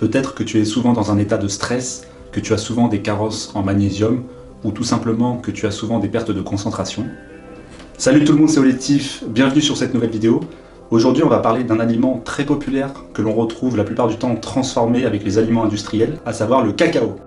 Peut-être que tu es souvent dans un état de stress, que tu as souvent des carences en magnésium, ou tout simplement que tu as souvent des pertes de concentration. Salut tout le monde, c'est Olectif, bienvenue sur cette nouvelle vidéo. Aujourd'hui on va parler d'un aliment très populaire que l'on retrouve la plupart du temps transformé avec les aliments industriels, à savoir le cacao.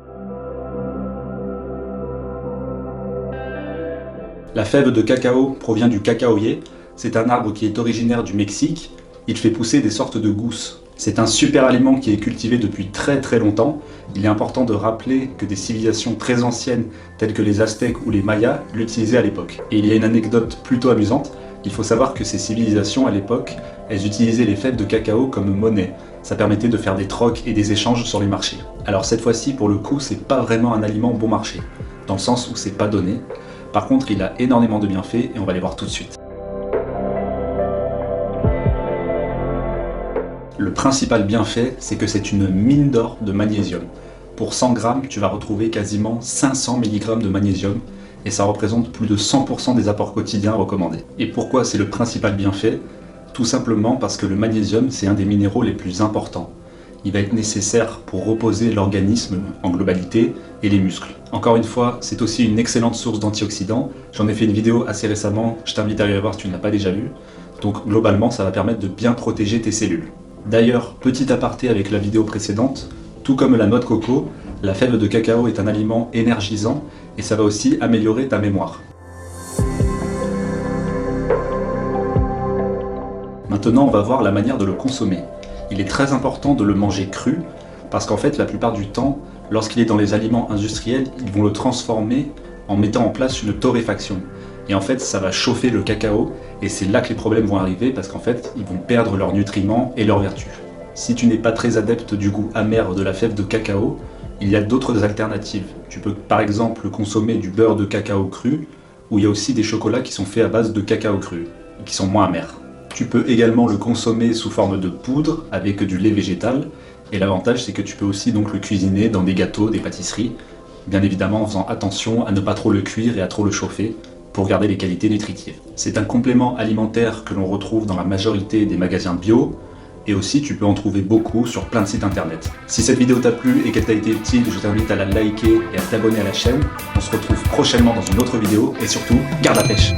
La fève de cacao provient du cacaoyer, c'est un arbre qui est originaire du Mexique, il fait pousser des sortes de gousses. C'est un super aliment qui est cultivé depuis très longtemps. Il est important de rappeler que des civilisations très anciennes, telles que les Aztèques ou les Mayas, l'utilisaient à l'époque. Et il y a une anecdote plutôt amusante, il faut savoir que ces civilisations à l'époque, elles utilisaient les fèves de cacao comme monnaie. Ça permettait de faire des trocs et des échanges sur les marchés. Alors cette fois-ci, pour le coup, c'est pas vraiment un aliment bon marché, dans le sens où c'est pas donné. Par contre, il a énormément de bienfaits et on va les voir tout de suite. Le principal bienfait, c'est que c'est une mine d'or de magnésium. Pour 100 grammes, tu vas retrouver quasiment 500 mg de magnésium et ça représente plus de 100% des apports quotidiens recommandés. Et pourquoi c'est le principal bienfait? Tout simplement parce que le magnésium, c'est un des minéraux les plus importants. Il va être nécessaire pour reposer l'organisme en globalité et les muscles. Encore une fois, c'est aussi une excellente source d'antioxydants. J'en ai fait une vidéo assez récemment, je t'invite à aller la voir si tu ne l'as pas déjà vue. Donc globalement, ça va permettre de bien protéger tes cellules. D'ailleurs, petit aparté avec la vidéo précédente, tout comme la noix de coco, la fève de cacao est un aliment énergisant et ça va aussi améliorer ta mémoire. Maintenant, on va voir la manière de le consommer. Il est très important de le manger cru parce qu'en fait, la plupart du temps, lorsqu'il est dans les aliments industriels, ils vont le transformer en mettant en place une torréfaction. Et en fait, ça va chauffer le cacao et c'est là que les problèmes vont arriver parce qu'en fait, ils vont perdre leurs nutriments et leurs vertus. Si tu n'es pas très adepte du goût amer de la fève de cacao, il y a d'autres alternatives. Tu peux par exemple consommer du beurre de cacao cru ou il y a aussi des chocolats qui sont faits à base de cacao cru et qui sont moins amers. Tu peux également le consommer sous forme de poudre avec du lait végétal et l'avantage c'est que tu peux aussi donc le cuisiner dans des gâteaux, des pâtisseries, bien évidemment en faisant attention à ne pas trop le cuire et à trop le chauffer pour garder les qualités nutritives. C'est un complément alimentaire que l'on retrouve dans la majorité des magasins bio et aussi tu peux en trouver beaucoup sur plein de sites internet. Si cette vidéo t'a plu et qu'elle t'a été utile, je t'invite à la liker et à t'abonner à la chaîne. On se retrouve prochainement dans une autre vidéo et surtout, garde la pêche!